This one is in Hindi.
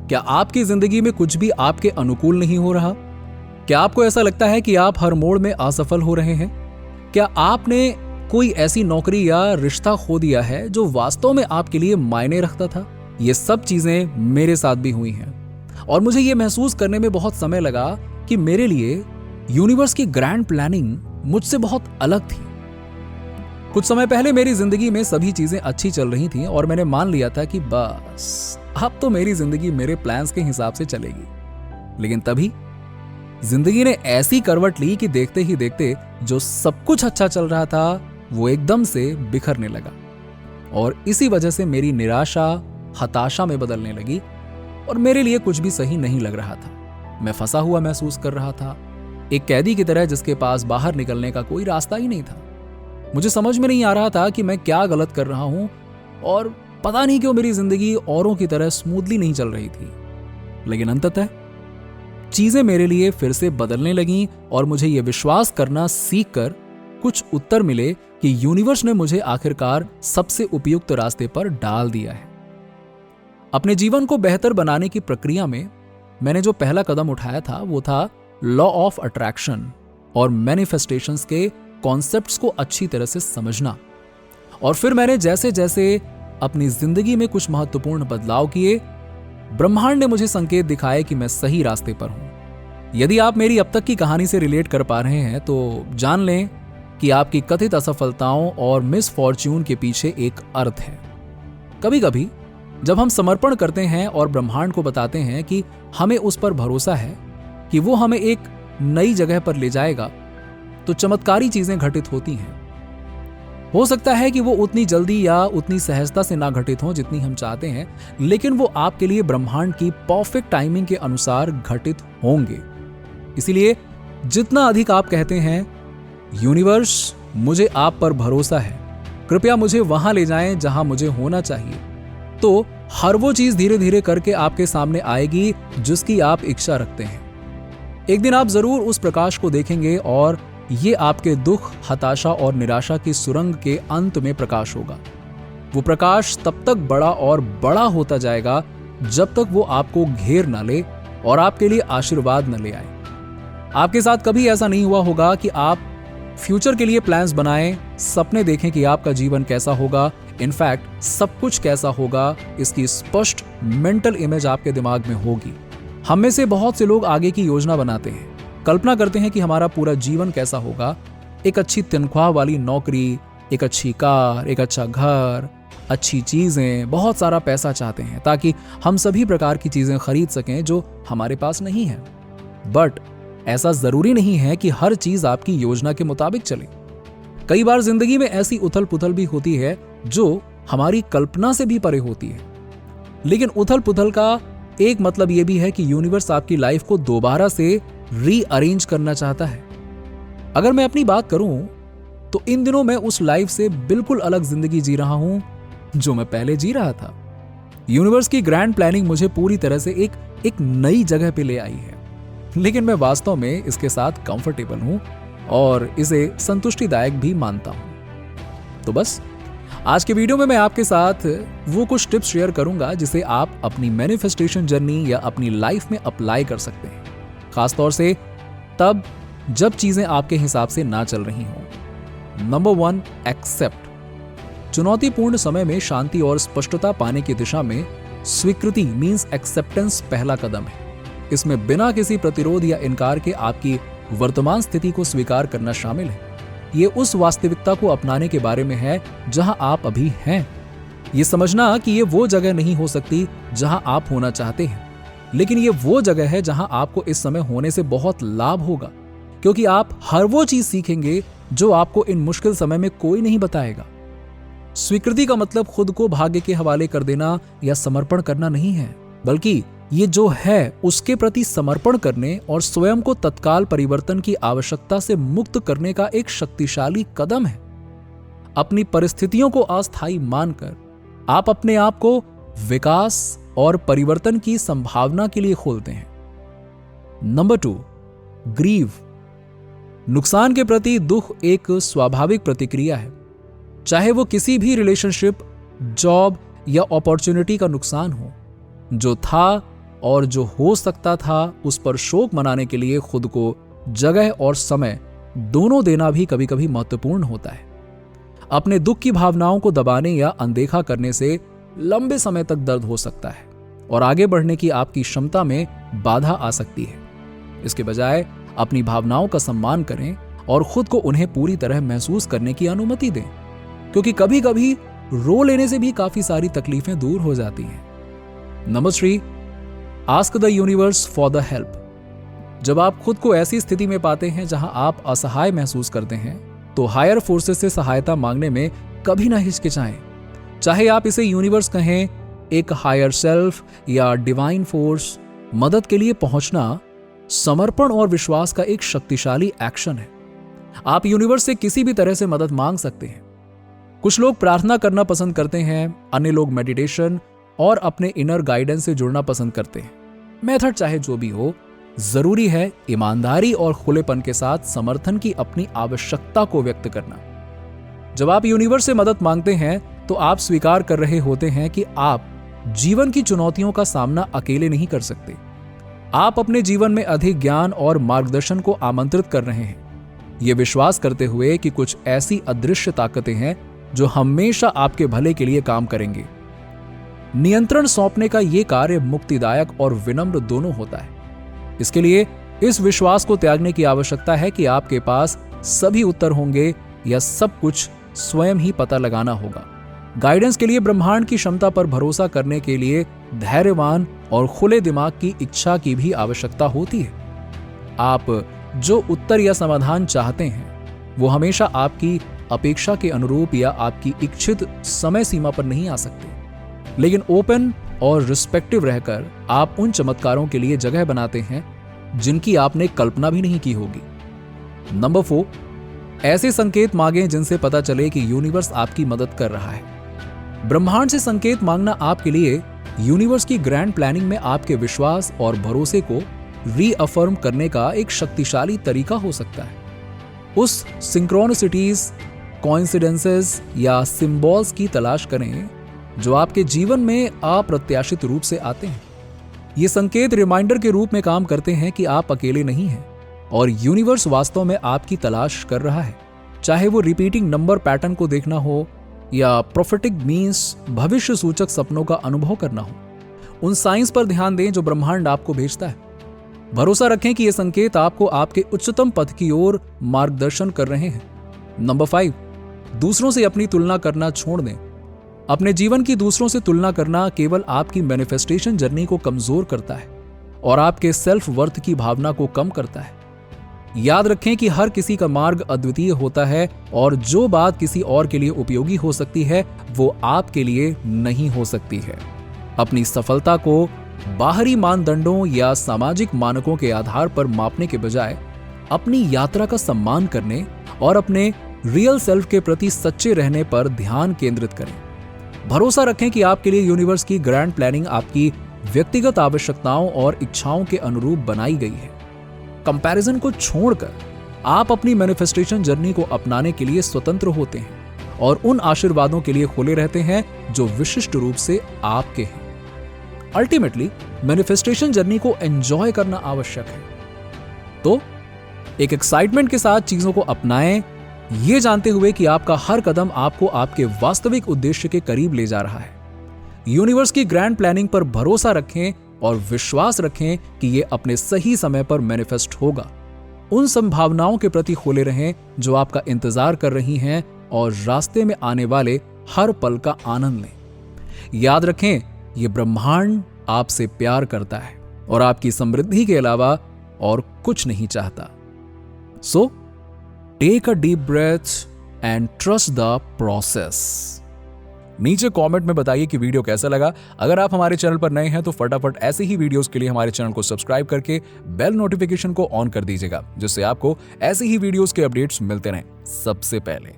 क्या आपकी जिंदगी में कुछ भी आपके अनुकूल नहीं हो रहा? क्या आपको ऐसा लगता है कि आप हर मोड़ में असफल हो रहे हैं? क्या आपने कोई ऐसी नौकरी या रिश्ता खो दिया है जो वास्तव में आपके लिए मायने रखता था? ये सब चीजें मेरे साथ भी हुई हैं और मुझे ये महसूस करने में बहुत समय लगा कि मेरे लिए यूनिवर्स की ग्रैंड प्लानिंग मुझसे बहुत अलग थी। कुछ समय पहले मेरी जिंदगी में सभी चीजें अच्छी चल रही थीं और मैंने मान लिया था कि बस अब तो मेरी जिंदगी मेरे प्लान्स के हिसाब से चलेगी। लेकिन तभी जिंदगी ने ऐसी करवट ली कि देखते ही देखते जो सब कुछ अच्छा चल रहा था वो एकदम से बिखरने लगा और इसी वजह से मेरी निराशा हताशा में बदलने लगी और मेरे लिए कुछ भी सही नहीं लग रहा था। मैं फंसा हुआ महसूस कर रहा था, एक कैदी की तरह जिसके पास बाहर निकलने का कोई रास्ता ही नहीं था। मुझे समझ में नहीं आ रहा था कि मैं क्या गलत कर रहा हूं और पता नहीं क्यों मेरी जिंदगी औरों की तरह स्मूथली नहीं चल रही थी। लेकिन अंततः चीजें मेरे लिए फिर से बदलने लगीं और मुझे यह विश्वास करना सीखकर कुछ उत्तर मिले कि यूनिवर्स ने मुझे आखिरकार सबसे उपयुक्त रास्ते पर डाल दिया है। अपने जीवन को बेहतर बनाने की प्रक्रिया में मैंने जो पहला कदम उठाया था वो था लॉ ऑफ अट्रैक्शन और मैनिफेस्टेशंस के कॉन्सेप्ट्स को अच्छी तरह से समझना। और फिर मैंने जैसे जैसे अपनी जिंदगी में कुछ महत्वपूर्ण बदलाव किए, ब्रह्मांड ने मुझे संकेत दिखाए कि मैं सही रास्ते पर हूं। यदि आप मेरी अब तक की कहानी से रिलेट कर पा रहे हैं तो जान लें कि आपकी कथित असफलताओं और मिस फॉर्च्यून के पीछे एक अर्थ है। कभी कभी जब हम समर्पण करते हैं और ब्रह्मांड को बताते हैं कि हमें उस पर भरोसा है कि वो हमें एक नई जगह पर ले जाएगा, तो चमत्कारी चीजें घटित होती हैं। हो सकता है कि वो उतनी जल्दी या उतनी सहजता से ना घटित हो जितनी हम चाहते हैं, लेकिन वो आपके लिए ब्रह्मांड की परफेक्ट टाइमिंग के अनुसार घटित होंगे। इसीलिए जितना अधिक आप कहते हैं यूनिवर्स मुझे आप पर भरोसा है, कृपया मुझे वहां ले जाएं जहां मुझे होना चाहिए, तो हर वो चीज धीरे धीरे करके आपके सामने आएगी जिसकी आप इच्छा रखते हैं। एक दिन आप जरूर उस प्रकाश को देखेंगे और ये आपके दुख, हताशा और निराशा की सुरंग के अंत में प्रकाश होगा। वो प्रकाश तब तक बड़ा और बड़ा होता जाएगा जब तक वो आपको घेर ना ले और आपके लिए आशीर्वाद न ले आए। आपके साथ कभी ऐसा नहीं हुआ होगा कि आप फ्यूचर के लिए प्लान्स बनाएं, सपने देखें कि आपका जीवन कैसा होगा, इनफैक्ट सब कुछ कैसा होगा, इसकी स्पष्ट मेंटल इमेज आपके दिमाग में होगी। हम में से बहुत से लोग आगे की योजना बनाते हैं, कल्पना करते हैं कि हमारा पूरा जीवन कैसा होगा। एक अच्छी तनख्वाह वाली नौकरी, एक अच्छी कार, एक अच्छा घर, अच्छी चीजें, बहुत सारा पैसा चाहते हैं ताकि हम सभी प्रकार की चीजें खरीद सकें जो हमारे पास नहीं है। बट ऐसा जरूरी नहीं है कि हर चीज आपकी योजना के मुताबिक चले। कई बार जिंदगी में ऐसी उथल पुथल भी होती है जो हमारी कल्पना से भी परे होती है। लेकिन उथल पुथल का एक मतलब यह भी है कि यूनिवर्स आपकी लाइफ को दोबारा से रीअरेंज करना चाहता है। अगर मैं अपनी बात करूं तो इन दिनों मैं उस लाइफ से बिल्कुल अलग जिंदगी जी रहा हूं जो मैं पहले जी रहा था। यूनिवर्स की ग्रैंड प्लानिंग मुझे पूरी तरह से एक नई जगह पे ले आई है, लेकिन मैं वास्तव में इसके साथ कंफर्टेबल हूं और इसे संतुष्टिदायक भी मानता हूं। तो बस आज के वीडियो में मैं आपके साथ वो कुछ टिप्स शेयर करूंगा जिसे आप अपनी मैनिफेस्टेशन जर्नी या अपनी लाइफ में अप्लाई कर सकते हैं, खासतौर से तब जब चीजें आपके हिसाब से ना चल रही हों। Number 1, accept. चुनौतीपूर्ण समय में शांति और स्पष्टता पाने की दिशा में स्वीकृति मींस एक्सेप्टेंस पहला कदम है। इसमें बिना किसी प्रतिरोध या इनकार के आपकी वर्तमान स्थिति को स्वीकार करना शामिल है। ये उस वास्तविकता को अपनाने के बारे में है जहां आप अभी हैं। ये समझना कि ये वो जगह नहीं हो सकती जहां आप होना चाहते हैं, लेकिन ये वो जगह है जहां आपको इस समय होने से बहुत लाभ होगा, क्योंकि आप हर वो चीज सीखेंगे जो आपको इन मुश्किल समय में कोई नहीं बताएगा। स्वीकृति का मतलब खुद को भाग्य के हवाले कर देना या समर्पण करना नहीं है, बल्कि ये जो है उसके प्रति समर्पण करने और स्वयं को तत्काल परिवर्तन की आवश्यकता से मुक्त करने का एक शक्तिशाली कदम है। अपनी परिस्थितियों को अस्थायी मानकर आप अपने आप को विकास और परिवर्तन की संभावना के लिए खोलते हैं। Number 2, grieve. नुकसान के प्रति दुख एक स्वाभाविक प्रतिक्रिया है, चाहे वो किसी भी रिलेशनशिप, जॉब या अपॉर्चुनिटी का नुकसान हो। जो था और जो हो सकता था उस पर शोक मनाने के लिए खुद को जगह और समय दोनों देना भी कभी कभी महत्वपूर्ण होता है। अपने दुख की भावनाओं को दबाने या अनदेखा करने से लंबे समय तक दर्द हो सकता है और आगे बढ़ने की आपकी क्षमता में बाधा आ सकती है। इसके बजाय अपनी भावनाओं का सम्मान करें और खुद को उन्हें पूरी तरह महसूस करने की अनुमति दें, क्योंकि कभी कभी रो लेने से भी काफी सारी तकलीफें दूर हो जाती हैं। Number 3, ask the universe for the help. जब आप खुद को ऐसी स्थिति में पाते हैं जहां आप असहाय महसूस करते हैं, तो हायर फोर्सेस से सहायता मांगने में कभी ना हिचकिचाएं। चाहे आप इसे यूनिवर्स कहें, एक हायर सेल्फ या डिवाइन फोर्स, मदद के लिए पहुंचना समर्पण और विश्वास का एक शक्तिशाली एक्शन है। आप यूनिवर्स से किसी भी तरह से मदद मांग सकते हैं। कुछ लोग प्रार्थना करना पसंद करते हैं, अन्य लोग मेडिटेशन और अपने इनर गाइडेंस से जुड़ना पसंद करते हैं। मेथड चाहे जो भी हो, जरूरी है ईमानदारी और खुलेपन के साथ समर्थन की अपनी आवश्यकता को व्यक्त करना। जब आप यूनिवर्स से मदद मांगते हैं तो आप स्वीकार कर रहे होते हैं कि आप जीवन की चुनौतियों का सामना अकेले नहीं कर सकते। आप अपने जीवन में अधिक ज्ञान और मार्गदर्शन को आमंत्रित कर रहे हैं, ये विश्वास करते हुए कि कुछ ऐसी अदृश्य ताकतें हैं जो हमेशा आपके भले के लिए काम करेंगे। नियंत्रण सौंपने का यह कार्य मुक्तिदायक और विनम्र दोनों होता है। इसके लिए इस विश्वास को त्यागने की आवश्यकता है कि आपके पास सभी उत्तर होंगे या सब कुछ स्वयं ही पता लगाना होगा। गाइडेंस के लिए ब्रह्मांड की क्षमता पर भरोसा करने के लिए धैर्यवान और खुले दिमाग की इच्छा की भी आवश्यकता होती है। आप जो उत्तर या समाधान चाहते हैं वो हमेशा आपकी अपेक्षा के अनुरूप या आपकी इच्छित समय सीमा पर नहीं आ सकते, लेकिन ओपन और रिस्पेक्टिव रहकर आप उन चमत्कारों के लिए जगह बनाते हैं जिनकी आपने कल्पना भी नहीं की होगी। नंबर 4, ऐसे संकेत मांगें जिनसे पता चले कि यूनिवर्स आपकी मदद कर रहा है। ब्रह्मांड से संकेत मांगना आपके लिए यूनिवर्स की ग्रैंड प्लानिंग में आपके विश्वास और भरोसे को रीअफर्म करने का एक शक्तिशाली तरीका हो सकता है। उस सिंक्रोनिसिटीज, कोइंसिडेंसेस या सिंबल्स की तलाश करें जो आपके जीवन में अप्रत्याशित रूप से आते हैं। ये संकेत रिमाइंडर के रूप में काम करते हैं कि आप अकेले नहीं हैं और यूनिवर्स वास्तव में आपकी तलाश कर रहा है। चाहे वो रिपीटिंग नंबर पैटर्न को देखना हो या प्रोफेटिक मीन्स भविष्य सूचक सपनों का अनुभव करना हो, उन साइंस पर ध्यान दें जो ब्रह्मांड आपको भेजता है। भरोसा रखें कि ये संकेत आपको आपके उच्चतम पथ की ओर मार्गदर्शन कर रहे हैं। नंबर 5, दूसरों से अपनी तुलना करना छोड़ दें। अपने जीवन की दूसरों से तुलना करना केवल आपकी मैनिफेस्टेशन जर्नी को कमजोर करता है और आपके सेल्फ वर्थ की भावना को कम करता है। याद रखें कि हर किसी का मार्ग अद्वितीय होता है और जो बात किसी और के लिए उपयोगी हो सकती है वो आपके लिए नहीं हो सकती है। अपनी सफलता को बाहरी मानदंडों या सामाजिक मानकों के आधार पर मापने के बजाय अपनी यात्रा का सम्मान करने और अपने रियल सेल्फ के प्रति सच्चे रहने पर ध्यान केंद्रित करें। भरोसा रखें कि आपके लिए यूनिवर्स की ग्रैंड प्लानिंग आपकी व्यक्तिगत आवश्यकताओं और इच्छाओं के अनुरूप बनाई गई है। कंपैरिजन को छोड़कर आप अपनी मैनिफेस्टेशन जर्नी को अपनाने के लिए स्वतंत्र होते हैं और उन आशीर्वादों के लिए खुले रहते हैं जो विशिष्ट रूप से आपके हैं। अल्टीमेटली मैनिफेस्टेशन जर्नी को एंजॉय करना आवश्यक है। तो एक एक्साइटमेंट के साथ चीजों को अपनाएं, ये जानते हुए कि आपका हर कदम आपको आपके वास्तविक उद्देश्य के करीब ले जा रहा है। यूनिवर्स की ग्रैंड प्लानिंग पर भरोसा रखें और विश्वास रखें कि यह अपने सही समय पर मैनिफेस्ट होगा। उन संभावनाओं के प्रति खुले रहें जो आपका इंतजार कर रही हैं और रास्ते में आने वाले हर पल का आनंद लें। याद रखें, यह ब्रह्मांड आपसे प्यार करता है और आपकी समृद्धि के अलावा और कुछ नहीं चाहता। So take a deep breath and trust the process. नीचे कमेंट में बताइए कि वीडियो कैसा लगा। अगर आप हमारे चैनल पर नए हैं तो फटाफट ऐसे ही वीडियोस के लिए हमारे चैनल को सब्सक्राइब करके बेल नोटिफिकेशन को ऑन कर दीजिएगा, जिससे आपको ऐसे ही वीडियोस के अपडेट्स मिलते रहें सबसे पहले।